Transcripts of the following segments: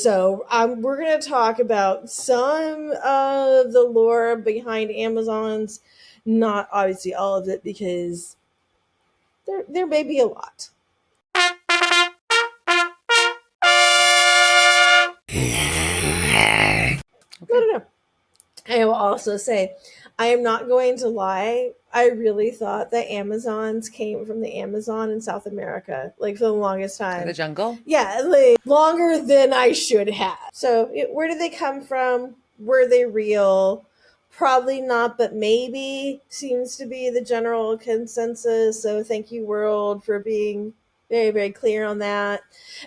So we're going to talk about some of the lore behind Amazons, not obviously all of it, because there may be a lot. No. I will also say, I am not going to lie. I really thought that Amazons came from the Amazon in South America, like for the longest time. The jungle? Yeah, like longer than I should have. So, where did they come from? Were they real? Probably not, but maybe seems to be the general consensus. So, thank you, world, for being very, very clear on that.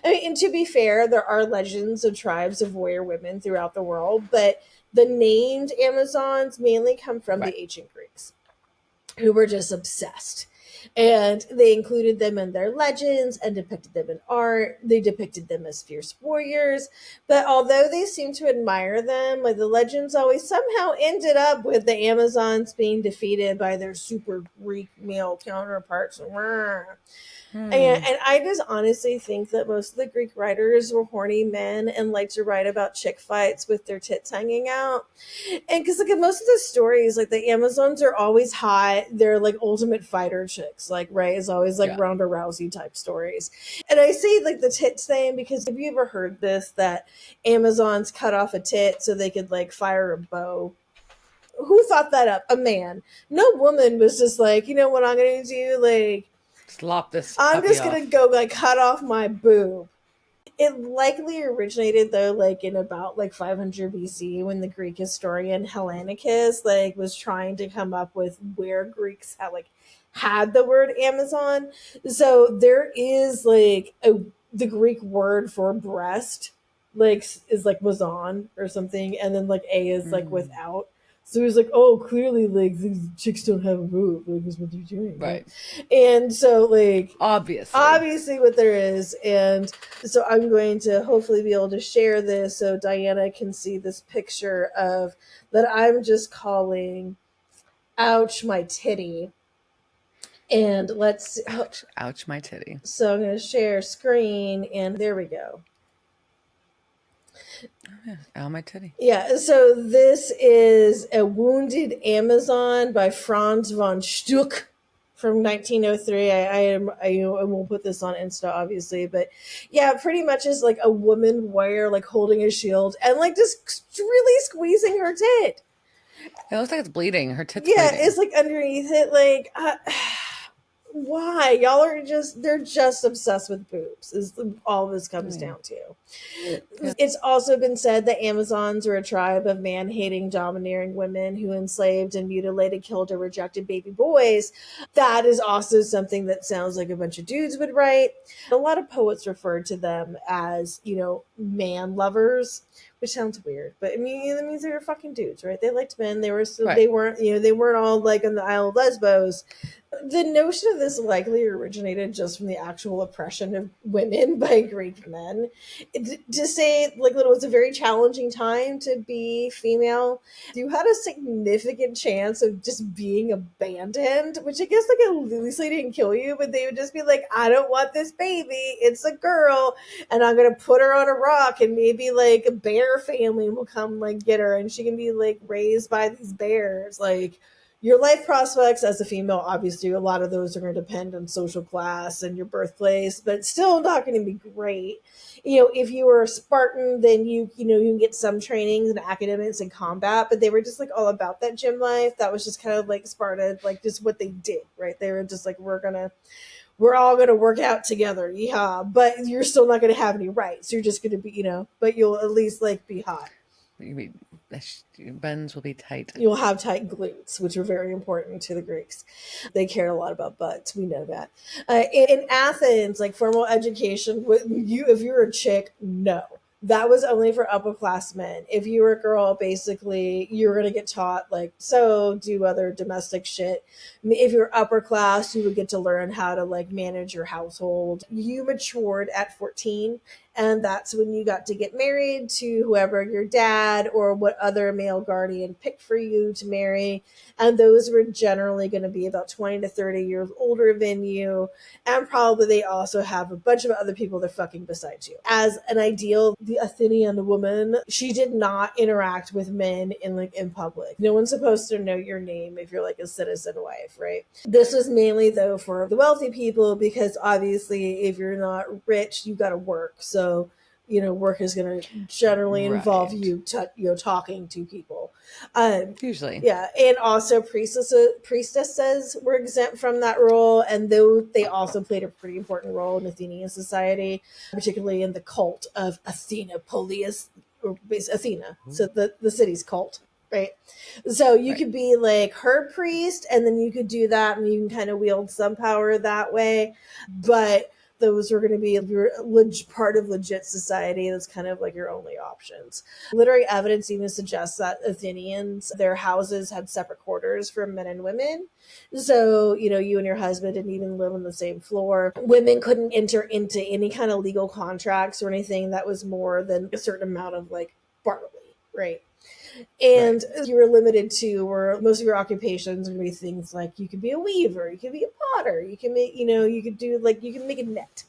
I mean, and to be fair, there are legends of tribes of warrior women throughout the world, but the named Amazons mainly come from the ancient Greeks, who were just obsessed. And they included them in their legends and depicted them in art. They depicted them as fierce warriors. But although they seemed to admire them, like the legends always somehow ended up with the Amazons being defeated by their super Greek male counterparts. And I just honestly think that most of the Greek writers were horny men and like to write about chick fights with their tits hanging out. And because like in most of the stories, like the Amazons are always hot. They're like ultimate fighter chicks. Like, right, is always like Ronda Rousey type stories. And I say like the tits thing because have you ever heard this, that Amazons cut off a tit so they could like fire a bow? Who thought that up? A man. No woman was just like, you know what I'm going to do? Like, slop this. I'm just going to go like cut off my boob. It likely originated though, like in about like 500 BC, when the Greek historian Hellenicus like was trying to come up with where Greeks had the word Amazon. So there is like the Greek word for breast, like is like mazon or something, and then like a is like without. So he's like, oh, clearly, like, these chicks don't have a boob. Like, is what they're doing. Right. And so, like, obviously what there is. And so I'm going to hopefully be able to share this so Diana can see this picture of that I'm just calling ouch my titty. And let's ouch my titty. So I'm going to share screen, and there we go. Ow, my titty. Yeah, so this is A Wounded Amazon by Franz von Stuck from 1903. I won't put this on Insta, obviously, but yeah, pretty much is like a woman warrior, like holding a shield and like just really squeezing her tit. It looks like it's bleeding. Her tit's bleeding. It's like underneath it, like why y'all are they're just obsessed with boobs is all this comes down to. It's also been said that Amazons are a tribe of man-hating, domineering women who enslaved and mutilated, killed, or rejected baby boys. That is also something that sounds like a bunch of dudes would write. A lot of poets referred to them as, man lovers, which sounds weird, but I mean that means they were fucking dudes, right? They liked men. They were they weren't all like on the Isle of Lesbos. The notion of this likely originated just from the actual oppression of women by Greek men. To say like that it was a very challenging time to be female, you had a significant chance of just being abandoned, which I guess like at least they didn't kill you, but they would just be like, I don't want this baby, it's a girl, and I'm gonna put her on a rock, and maybe like a bear family will come like get her, and she can be like raised by these bears. Like, your life prospects as a female, obviously, a lot of those are going to depend on social class and your birthplace, but still not going to be great. If you were a Spartan, then you can get some trainings and academics and combat, but they were just like all about that gym life. That was just kind of like Sparta, like just what they did, right? They were just like, we're all going to work out together. Yeah. But you're still not going to have any rights. You're just going to be, but you'll at least like be hot. Buns will be tight. You'll have tight glutes, which are very important to the Greeks. They cared a lot about butts. We know that. In Athens, like formal education, if you're a chick, no. That was only for upperclassmen. If you were a girl, basically, you were going to get taught, like, do other domestic shit. If you're upper class, you would get to learn how to, like, manage your household. You matured at 14, And that's when you got to get married to whoever your dad or what other male guardian picked for you to marry. And those were generally going to be about 20 to 30 years older than you. And probably they also have a bunch of other people they're fucking besides you. As an ideal, the Athenian woman, she did not interact with men in public. No one's supposed to know your name if you're like a citizen wife, right? This was mainly though for the wealthy people, because obviously if you're not rich, you got to work. So work is going to generally involve you talking to people. Usually. Yeah. And also priestesses were exempt from that role. And though they also played a pretty important role in Athenian society, particularly in the cult of Athena Polias, or Athena. So the city's cult. Right. So you could be like her priest, and then you could do that and you can kind of wield some power that way. But those are going to be your part of legit society. That's kind of like your only options. Literary evidence even suggests that Athenians, their houses had separate quarters for men and women. So, you and your husband didn't even live on the same floor. Women couldn't enter into any kind of legal contracts or anything that was more than a certain amount of like barley, right? And you were limited to, or most of your occupations are going to be things like you could be a weaver, you could be a potter, you can make, you could do like, you can make a net.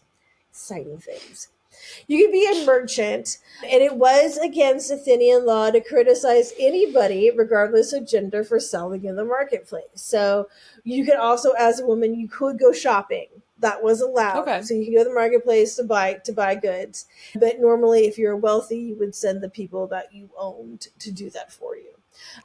Exciting things. You could be a merchant, and it was against Athenian law to criticize anybody, regardless of gender, for selling in the marketplace. So you could also, as a woman, you could go shopping. That was allowed. Okay. So you can go to the marketplace to buy goods. But normally, if you're wealthy, you would send the people that you owned to do that for you.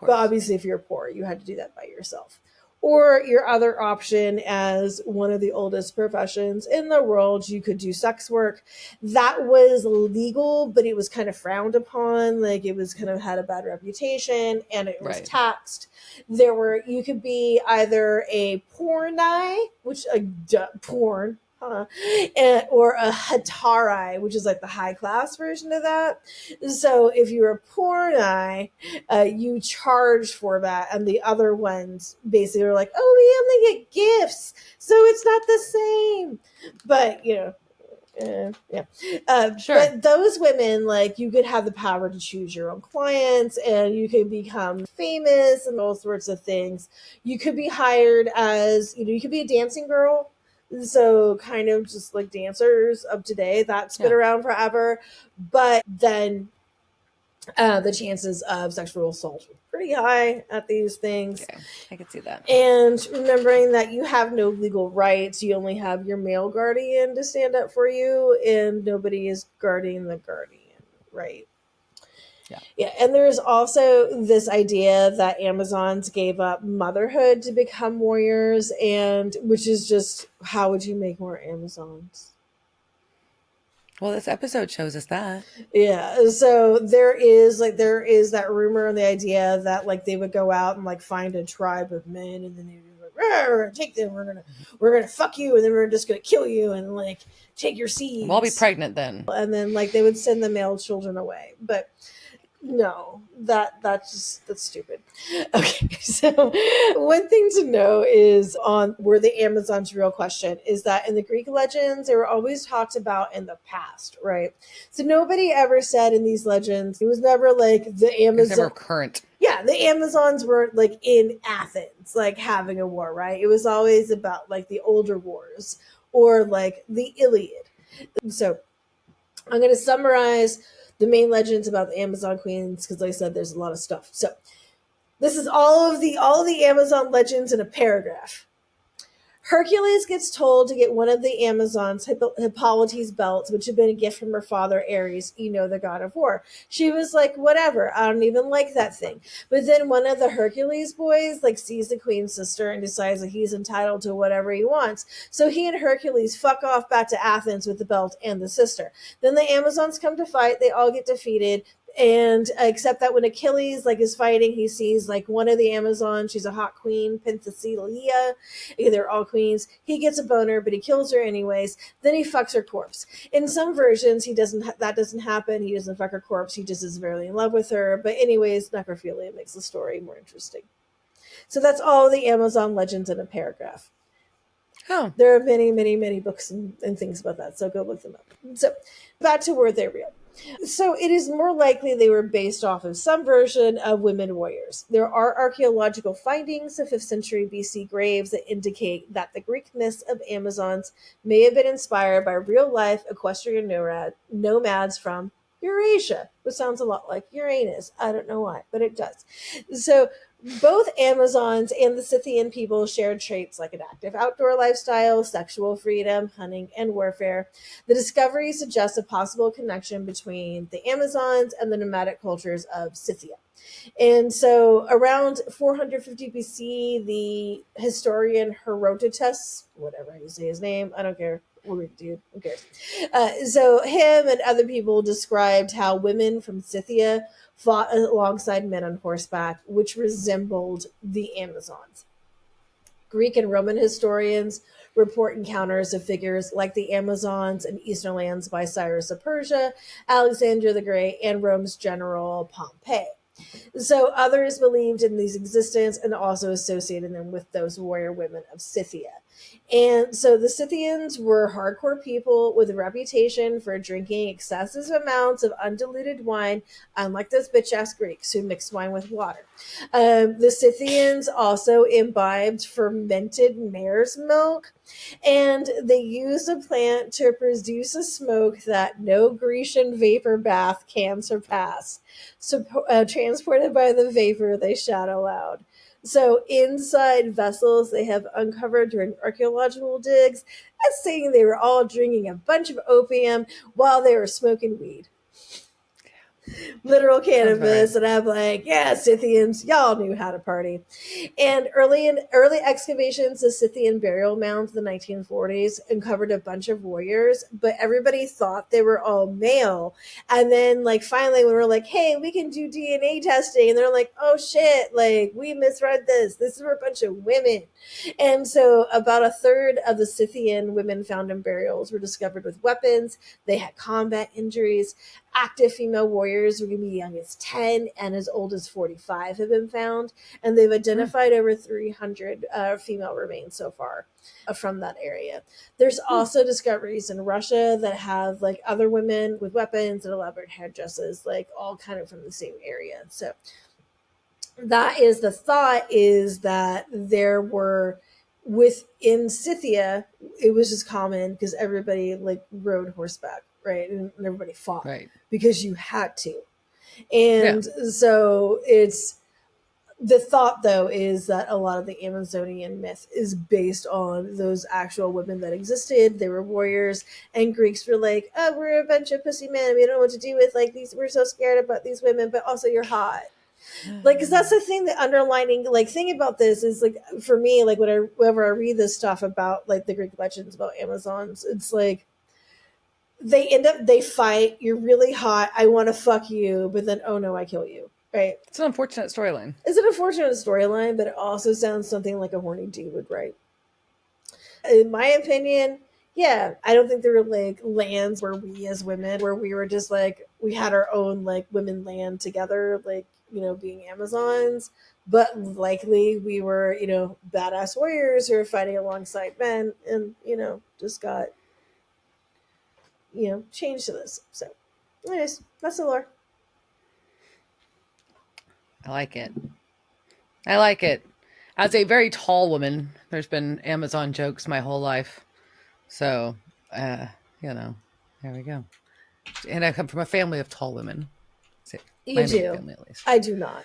But obviously, if you're poor, you had to do that by yourself. Or your other option, as one of the oldest professions in the world, you could do sex work. That was legal, but it was kind of frowned upon. Like it was kind of had a bad reputation, and it was taxed. You could be either a porni, which porn, or a hetari, which is like the high class version of that. So if you're a porni, you charge for that, and the other ones basically are like, oh, we only get gifts, so it's not the same. But sure. But those women, like, you could have the power to choose your own clients, and you could become famous and all sorts of things. You could be hired as, you could be a dancing girl. So kind of just like dancers of today, that's been around forever. But then the chances of sexual assault were pretty high at these things. Okay, I could see that. And remembering that you have no legal rights, you only have your male guardian to stand up for you, and nobody is guarding the guardian, right? Yeah, and there's also this idea that Amazons gave up motherhood to become warriors, and which is just, how would you make more Amazons? Well, this episode shows us that. Yeah, so there is that rumor and the idea that like they would go out and like find a tribe of men, and then they would be like, we're gonna take them, we're gonna fuck you, and then we're just gonna kill you and like take your seeds. Well, I'll be pregnant then. And then like they would send the male children away, but no, that's stupid. Okay, so one thing to know is on where the Amazon's real question is that in the Greek legends, they were always talked about in the past, right? So nobody ever said in these legends, it was never like the Amazon. Never current. Yeah, the Amazons weren't like in Athens, like having a war, right? It was always about like the older wars or like the Iliad. So I'm going to summarize the main legends about the Amazon queens, because like I said, there's a lot of stuff. So this is all of the Amazon legends in a paragraph. Hercules gets told to get one of the Amazons, Hippolyte's belts, which had been a gift from her father, Ares, the god of war. She was like, whatever, I don't even like that thing. But then one of the Hercules boys like sees the queen's sister and decides that he's entitled to whatever he wants. So he and Hercules fuck off back to Athens with the belt and the sister. Then the Amazons come to fight. They all get defeated. And except that when Achilles like is fighting, he sees like one of the Amazons, she's a hot queen, Penthesilea. They're all queens. He gets a boner, but he kills her anyways. Then he fucks her corpse. In some versions, that doesn't happen. He doesn't fuck her corpse. He just is very in love with her. But anyways, necrophilia makes the story more interesting. So that's all the Amazon legends in a paragraph. Oh. There are many, many, many books and things about that, so go look them up. So back to were they real? So it is more likely they were based off of some version of women warriors. There are archaeological findings of 5th century BC graves that indicate that the Greek myths of Amazons may have been inspired by real life equestrian nomads from Eurasia, which sounds a lot like Uranus. I don't know why, but it does. So both Amazons and the Scythian people shared traits like an active outdoor lifestyle, sexual freedom, hunting, and warfare. The discovery suggests a possible connection between the Amazons and the nomadic cultures of Scythia. And so around 450 BC, the historian Herodotus, whatever you say his name, I don't care. We'll read it to you. Who cares? So him and other people described how women from Scythia fought alongside men on horseback, which resembled the Amazons. Greek and Roman historians report encounters of figures like the Amazons in eastern lands by Cyrus of Persia, Alexander the Great, and Rome's general Pompey. So others believed in these existence and also associated them with those warrior women of Scythia. And so the Scythians were hardcore people with a reputation for drinking excessive amounts of undiluted wine, unlike those bitch ass Greeks who mix wine with water. The Scythians also imbibed fermented mare's milk, and they used a plant to produce a smoke that no Grecian vapor bath can surpass. So, transported by the vapor, they shout aloud. So, inside vessels they have uncovered during archaeological digs, that's saying they were all drinking a bunch of opium while they were smoking weed. Literal cannabis, and I'm like, yeah, Scythians, y'all knew how to party. And early excavations of Scythian burial mounds in the 1940s uncovered a bunch of warriors, but everybody thought they were all male. And then, like, finally, we were like, hey, we can do DNA testing, and they're like, oh shit, like, we misread this. This is a bunch of women. And so, about a third of the Scythian women found in burials were discovered with weapons. They had combat injuries. Active female warriors were going to be young as 10 and as old as 45 have been found, and they've identified over 300 female remains so far from that area. There's also discoveries in Russia that have like other women with weapons and elaborate headdresses, like all kind of from the same area. So that is the thought, is that there were within Scythia, it was just common because everybody like rode horseback, right? And everybody fought because you had to. And so it's the thought, though, is that a lot of the Amazonian myth is based on those actual women that existed. They were warriors, and Greeks were like, oh, we're a bunch of pussy men. We don't know what to do with like these. We're so scared about these women, but also you're hot. Like, because that's the thing, the underlining like thing about this is like, for me, like whenever I read this stuff about like the Greek legends about Amazons, it's like they fight, you're really hot, I want to fuck you, but then oh no, I kill you, right? It's an unfortunate storyline. It's an unfortunate storyline, but it also sounds something like a horny dude would write. In my opinion, yeah, I don't think there were like lands where we as women, where we were just like, we had our own like women land together, like, you know, being Amazons, but likely we were, you know, badass warriors who were fighting alongside men and, you know, just got, you know, changed to this. So anyways, that's the lore. I like it. I like it. As a very tall woman, there's been Amazon jokes my whole life. So, you know, there we go. And I come from a family of tall women. So You do. Family, at least. I do not.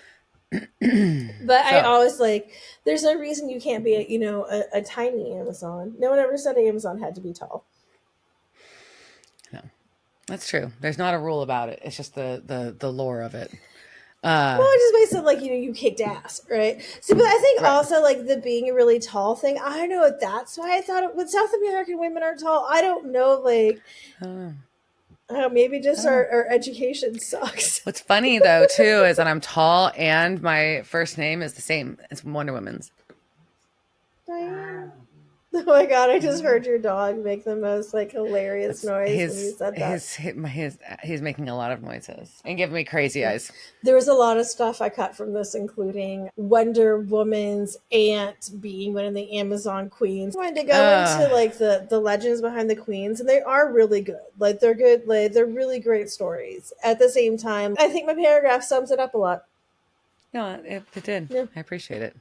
But I always like, there's no reason you can't be a, you know, a tiny Amazon. No one ever said an Amazon had to be tall. No, that's true. There's not a rule about it. It's just the lore of it. Well, it just makes it like, you know, you kicked ass, right? So, but I think also like the being a really tall thing, I don't know if that's why I thought it, but South American women are tall. I don't know, like, maybe just our education sucks. What's funny though too is that I'm tall and my first name is the same as Wonder Woman's. Diane. Oh my god, I just heard your dog make the most like hilarious noise when you said that. He's making a lot of noises and giving me crazy eyes. There was a lot of stuff I cut from this, including Wonder Woman's aunt being one of the Amazon queens. I wanted to go into like the legends behind the queens, and they are really good. Like they're good, like they're really great stories. At the same time, I think my paragraph sums it up a lot. No, it did. Yeah. I appreciate it.